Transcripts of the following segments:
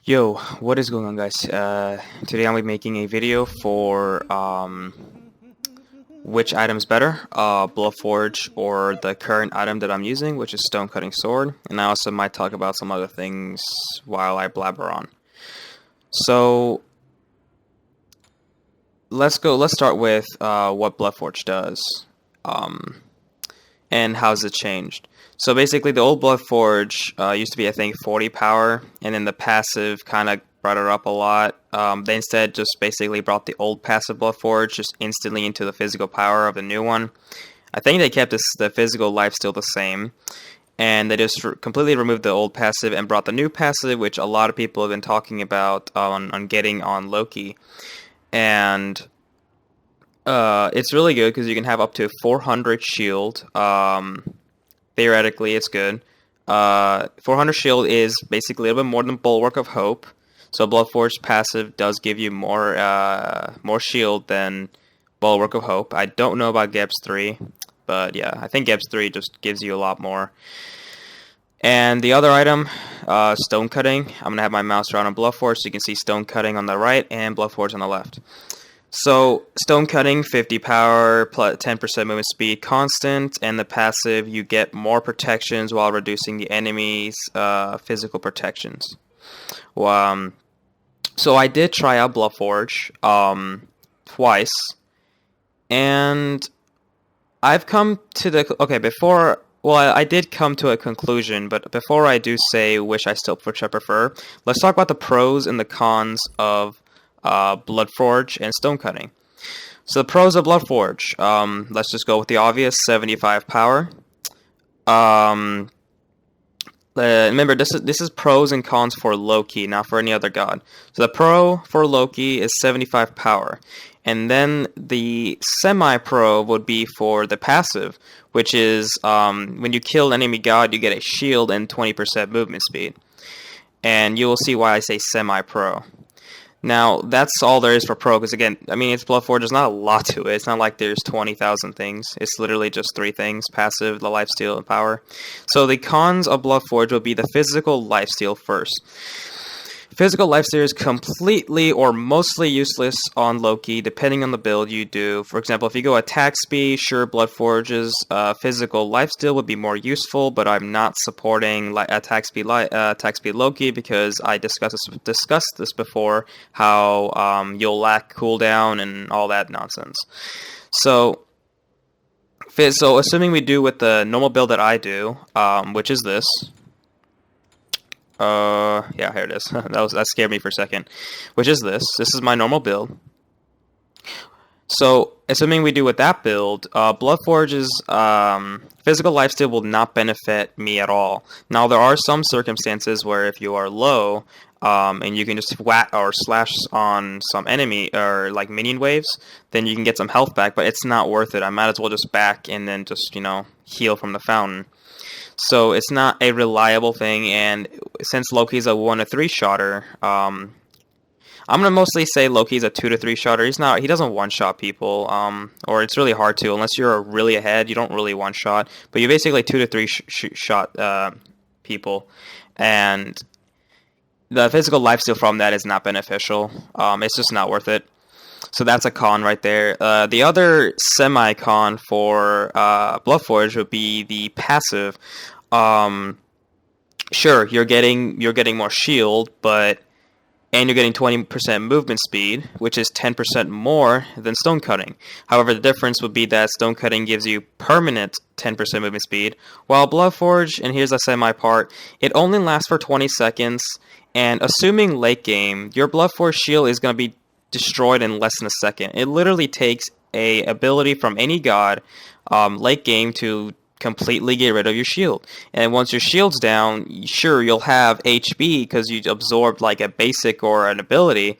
Yo, what is going on, guys? Today I'll be making a video for which item's better, Bluff Forge or the current item that I'm using, which is Stone Cutting Sword, and I also might talk about some other things while I blabber on. So let's start with what Bloodforge does, and how's it changed. So basically, the old Bloodforge used to be, I think, 40 power, and then the passive kind of brought it up a lot. They instead just basically brought the old passive Bloodforge just instantly into the physical power of the new one. I think they kept the physical life still the same, and they just completely removed the old passive and brought the new passive, which a lot of people have been talking about on getting on Loki. And it's really good because you can have up to 400 shield. Theoretically, it's good. 400 shield is basically a little bit more than Bulwark of Hope. So Bloodforge passive does give you more shield than Bulwark of Hope. I don't know about Gebs 3, but yeah, I think Gebs 3 just gives you a lot more. And the other item, Stone Cutting. I'm going to have my mouse around on Bloodforge so you can see Stone Cutting on the right and Bloodforge on the left. So, Stone Cutting, 50 power, plus 10% movement speed constant, and the passive, you get more protections while reducing the enemy's physical protections. So I did try out Bluff Forge twice, and I've come to the... I did come to a conclusion, but before I do say which I prefer, let's talk about the pros and the cons of Bloodforge and Stone Cutting. So the pros of Bloodforge, let's just go with the obvious, 75 power. Remember, this is pros and cons for Loki, not for any other god. So the pro for Loki is 75 power. And then the semi-pro would be for the passive, which is when you kill an enemy god, you get a shield and 20% movement speed. And you will see why I say semi-pro. Now, that's all there is for pro, because again, I mean, it's Bloodforge, there's not a lot to it. It's not like there's 20,000 things. It's literally just 3 things, passive, the lifesteal, and power. So the cons of Bloodforge will be the physical lifesteal first. Physical lifesteal is completely or mostly useless on Loki, depending on the build you do. For example, if you go attack speed, sure, Bloodforge's physical lifesteal would be more useful, but I'm not supporting attack speed Loki because I discussed this before, how you'll lack cooldown and all that nonsense. So assuming we do with the normal build that I do, which is this. Yeah, here it is. That scared me for a second. Which is this. This is my normal build. So, assuming we do with that build, Bloodforge's physical lifesteal will not benefit me at all. Now, there are some circumstances where if you are low, and you can just whack or slash on some enemy or like minion waves, then you can get some health back, but it's not worth it. I might as well just back and then just, heal from the fountain. So it's not a reliable thing, and since Loki's a 1 to 3 shotter, I'm gonna mostly say Loki's a 2 to 3 shotter. He doesn't one shot people, or it's really hard to unless you're really ahead. You don't really one shot, but you basically 2 to 3 shot people, and the physical lifesteal from that is not beneficial. It's just not worth it. So that's a con right there. The other semi-con for Bloodforge would be the passive. Sure, you're getting more shield, and you're getting 20% movement speed, which is 10% more than Stone Cutting. However, the difference would be that Stone Cutting gives you permanent 10% movement speed, while Bloodforge, and here's the semi-part, it only lasts for 20 seconds, and assuming late game, your Bloodforge shield is going to be destroyed in less than a second. It literally takes a ability from any god late game to completely get rid of your shield. And once your shield's down, sure, you'll have HP because you absorbed like a basic or an ability.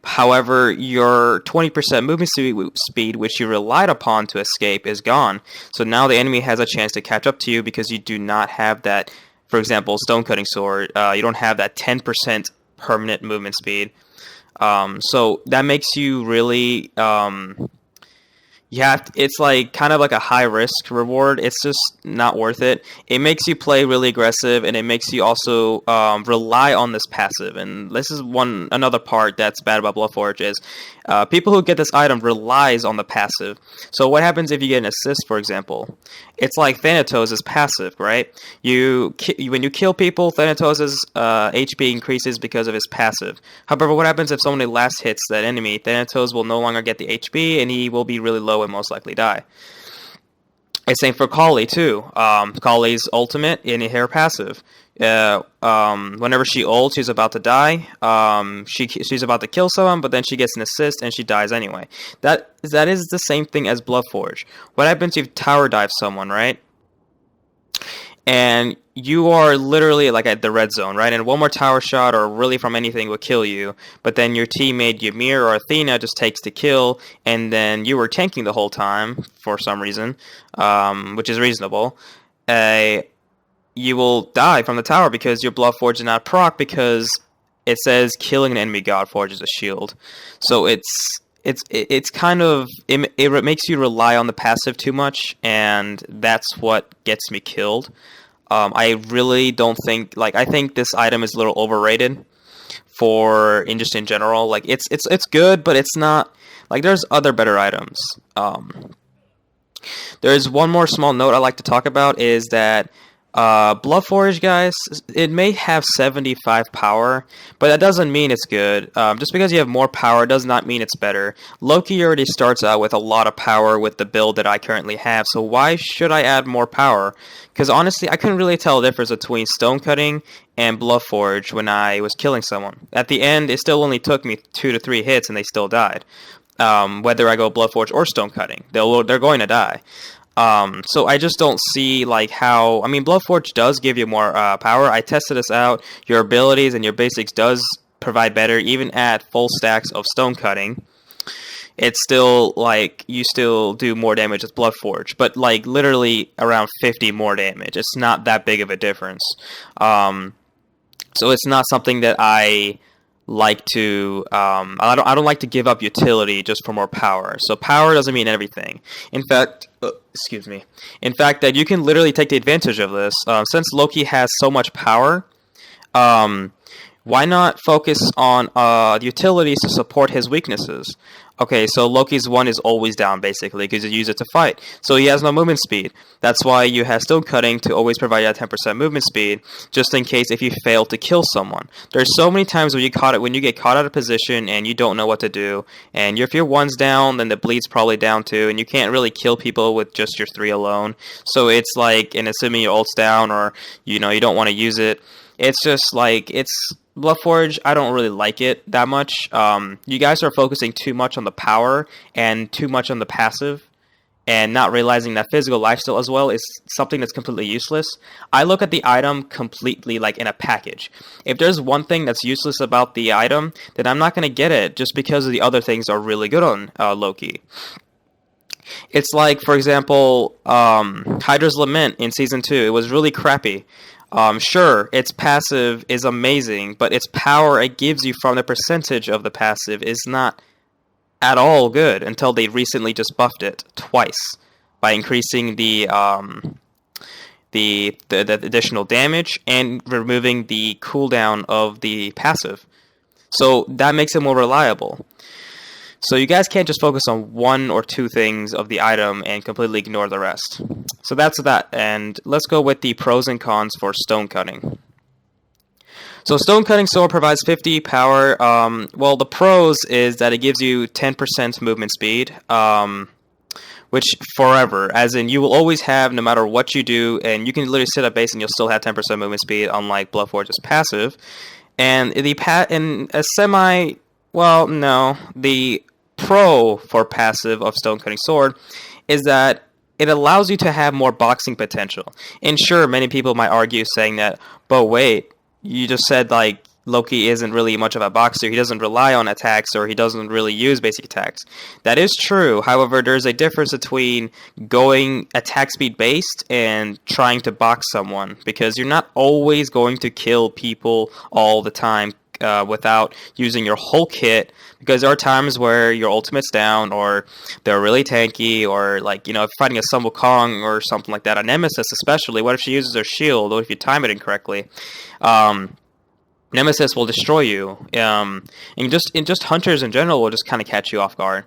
However, your 20% movement speed, which you relied upon to escape, is gone. So now the enemy has a chance to catch up to you because you do not have that, for example, Stone Cutting Sword, you don't have that 10% permanent movement speed. So that makes you really, It's like kind of like a high risk reward. It's just not worth it. It makes you play really aggressive, and it makes you also rely on this passive. And this is another part that's bad about Bluff Forge is people who get this item relies on the passive. So what happens if you get an assist, for example? It's like Thanatos is passive, right? When you kill people, Thanatos' HP increases because of his passive. However, what happens if someone last hits that enemy? Thanatos will no longer get the HP, and he will be really low and most likely die. It's same for Kali too. Kali's ultimate in her passive. Whenever she ults, she's about to die. She's about to kill someone, but then she gets an assist and she dies anyway. That is the same thing as Bluff Forge. What happens if you tower dive someone, right? And you are literally like at the red zone, right? And one more tower shot or really from anything will kill you. But then your teammate Ymir or Athena just takes the kill, and then you were tanking the whole time for some reason, which is reasonable. You will die from the tower because your Bluff Forge is not proc because it says killing an enemy god forges a shield. So it's kind of it makes you rely on the passive too much, and that's what gets me killed. I really don't think I think this item is a little overrated just in general. Like it's good, but it's not like there's other better items. There's one more small note I like to talk about is that Blood Forge, guys, it may have 75 power, but that doesn't mean it's good. Just because you have more power does not mean it's better. Loki already starts out with a lot of power with the build that I currently have, so why should I add more power? Because honestly, I couldn't really tell the difference between Stone Cutting and Bluff Forge when I was killing someone. At the end, it still only took me 2 to 3 hits and they still died. Whether I go Blood Forge or Stone Cutting, they're going to die. So I just don't see how. I mean, Bluff Forge does give you more power. I tested this out. Your abilities and your basics does provide better, even at full stacks of Stone Cutting. It's still you still do more damage with Blood Forge, but literally around 50 more damage. It's not that big of a difference. So it's not something that I like to I don't like to give up utility just for more power. So power doesn't mean everything. In fact, that you can literally take the advantage of this. Since Loki has so much power, why not focus on the utilities to support his weaknesses? Okay, so Loki's 1 is always down, basically, because you use it to fight. So he has no movement speed. That's why you have Stone Cutting to always provide you that 10% movement speed, just in case if you fail to kill someone. There's so many times when you get caught out of position and you don't know what to do, and if your 1's down, then the bleed's probably down too, and you can't really kill people with just your 3 alone. So it's and assuming your ult's down or, you don't want to use it, it's just Bluff Forge, I don't really like it that much. You guys are focusing too much on the power and too much on the passive and not realizing that physical lifesteal as well is something that's completely useless. I look at the item completely in a package. If there's one thing that's useless about the item, then I'm not going to get it just because the other things are really good on Loki. It's for example, Hydra's Lament in Season 2. It was really crappy. Sure, its passive is amazing, but its power it gives you from the percentage of the passive is not at all good until they recently just buffed it twice by increasing the additional damage and removing the cooldown of the passive. So that makes it more reliable. So you guys can't just focus on 1 or 2 things of the item and completely ignore the rest. So that's that, and let's go with the pros and cons for Stone Cutting. So Stone Cutting Sword provides 50 power. Well, the pros is that it gives you 10% movement speed, which forever, as in you will always have no matter what you do, and you can literally sit up base and you'll still have 10% movement speed, unlike Bluff Forge's passive. And the pro for passive of Stone Cutting Sword is that it allows you to have more boxing potential. And sure, many people might argue saying that, but wait, you just said Loki isn't really much of a boxer. He doesn't rely on attacks or he doesn't really use basic attacks. That is true. However, there's a difference between going attack speed based and trying to box someone because you're not always going to kill people all the time without using your whole kit, because there are times where your ultimate's down, or they're really tanky, or like, you know, if you're fighting a Sun Wukong or something like that, a Nemesis especially, what if she uses her shield, or if you time it incorrectly? Nemesis will destroy you, and just hunters in general will just kind of catch you off guard.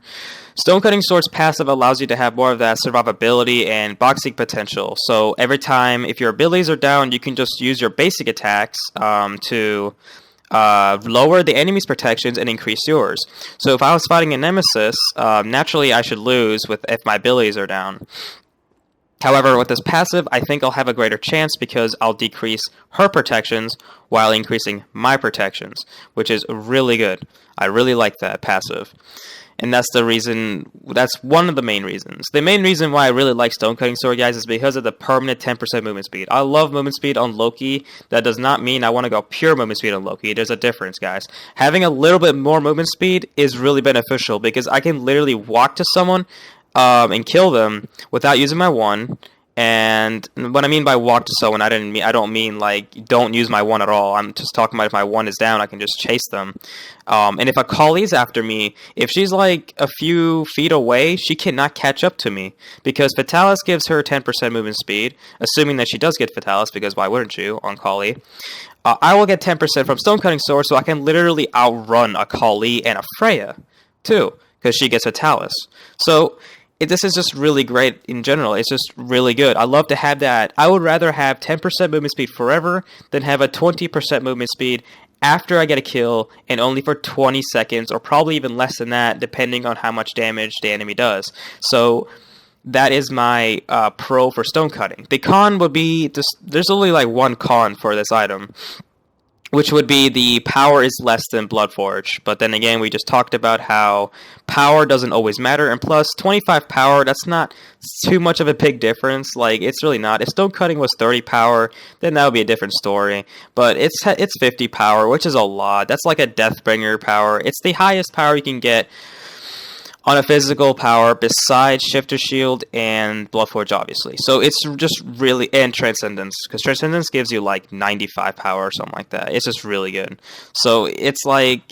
Stonecutting Sword's passive allows you to have more of that survivability and boxing potential. So every time, if your abilities are down, you can just use your basic attacks to lower the enemy's protections and increase yours. So if I was fighting a Nemesis, naturally I should lose if my abilities are down. However, with this passive, I think I'll have a greater chance because I'll decrease her protections while increasing my protections, which is really good. I really like that passive. And that's one of the main reasons. The main reason why I really like Stonecutting Sword, guys, is because of the permanent 10% movement speed. I love movement speed on Loki. That does not mean I want to go pure movement speed on Loki. There's a difference, guys. Having a little bit more movement speed is really beneficial because I can literally walk to someone and kill them without using my one. And what I mean by walk to someone, I don't mean like don't use my one at all. I'm just talking about if my one is down, I can just chase them. And if a Kali's after me, if she's like a few feet away, she cannot catch up to me because Fatalis gives her 10% movement speed, assuming that she does get Fatalis, because why wouldn't you on Kali? I will get 10% from Stonecutting Sword, so I can literally outrun a Kali and a Freya too, because she gets Fatalis. So this is just really great in general. It's just really good. I love to have that. I would rather have 10% movement speed forever than have a 20% movement speed after I get a kill and only for 20 seconds, or probably even less than that, depending on how much damage the enemy does. So that is my pro for Stonecutting. The con would be just, there's only like one con for this item, which would be the power is less than Bloodforge. But then again, we just talked about how power doesn't always matter, and plus 25 power, that's not too much of a big difference. Like, it's really not. If Stonecutting was 30 power, then that would be a different story. But it's 50 power, which is a lot. That's like a Deathbringer power. It's the highest power you can get on a physical power besides Shifter Shield and Bluff Forge, obviously. So it's just really, and Transcendence, because Transcendence gives you like 95 power or something like that. It's just really good. So it's like,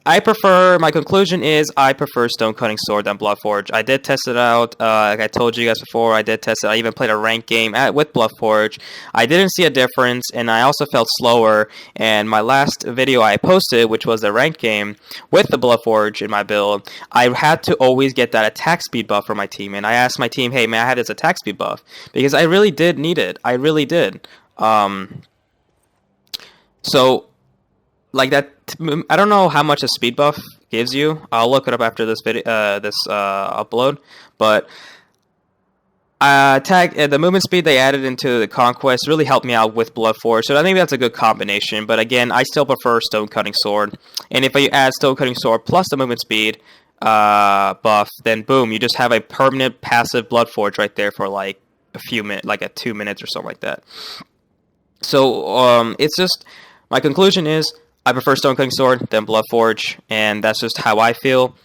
my conclusion is I prefer Stonecutting Sword than Bluff Forge. I did test it out. Like I told you guys before, I did test it. I even played a ranked game with Bluff Forge. I didn't see a difference, and I also felt slower. And my last video I posted, which was the ranked game with the Bluff Forge in my build, I had to always get that attack speed buff for my team. And I asked my team, hey, man, I have this attack speed buff, because I really did need it. I really did. So, like that, I don't know how much a speed buff gives you. I'll look it up after this video, upload. But the movement speed they added into the Conquest really helped me out with Bloodforge, so I think that's a good combination. But again, I still prefer Stonecutting Sword. And if you add Stonecutting Sword plus the movement speed buff, then boom, you just have a permanent passive Bloodforge right there for like a few minutes, like 2 minutes or something like that. So it's just, my conclusion is, I prefer Stonecutting Sword than Bloodforge, and that's just how I feel,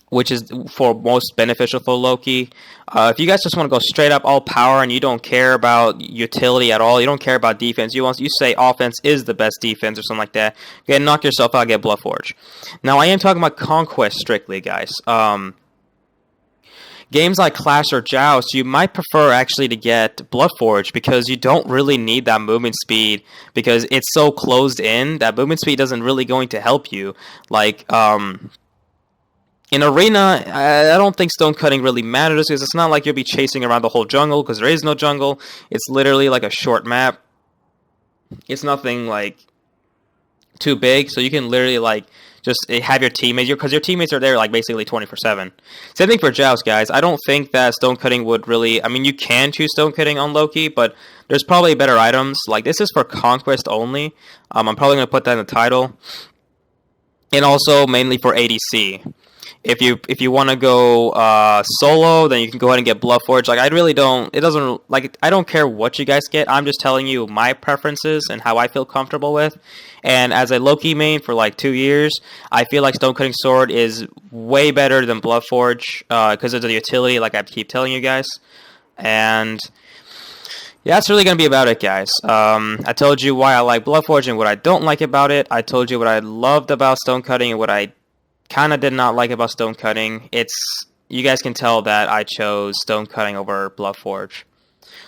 which is for most beneficial for Loki. If you guys just want to go straight up all power and you don't care about utility at all, you don't care about defense, you say offense is the best defense or something like that, go ahead and knock yourself out, get Bloodforge. Now, I am talking about Conquest strictly, guys. Games like Clash or Joust, you might prefer actually to get Bloodforge because you don't really need that movement speed because it's so closed in. That movement speed doesn't really going to help you. Like, in Arena, I don't think Stonecutting really matters because it's not like you'll be chasing around the whole jungle because there is no jungle. It's literally like a short map. It's nothing like too big, so you can literally like just have your teammates, because your teammates are there like basically 24/7. Same thing for Joust, guys. I don't think that Stonecutting would really, I mean, you can choose Stonecutting on Loki, but there's probably better items. Like, this is for Conquest only. I'm probably going to put that in the title. And also mainly for ADC. If you want to go solo, then you can go ahead and get Bluff Forge. Like, I really don't, it doesn't, like, I don't care what you guys get. I'm just telling you my preferences and how I feel comfortable with. And as a Loki main for like 2 years, I feel like Stonecutting Sword is way better than Bluff Forge because of the utility, like I keep telling you guys. And Yeah, that's really going to be about it, guys. I told you why I like Bloodforge and what I don't like about it. I told you what I loved about stone cutting and what I kind of did not like about stone cutting. You guys can tell that I chose stone cutting over Bloodforge.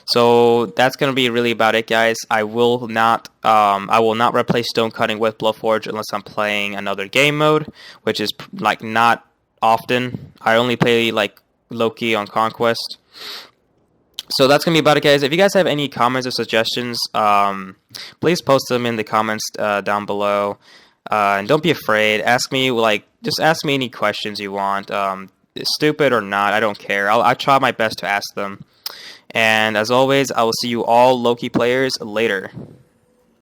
So that's gonna be really about it, guys. I will not replace stone cutting with Bloodforge unless I'm playing another game mode, which is like not often. I only play like Loki on Conquest. So that's gonna be about it, guys. If you guys have any comments or suggestions, please post them in the comments down below. And don't be afraid. Just ask me any questions you want. Stupid or not, I don't care. I'll try my best to ask them. And as always, I will see you all Loki players later.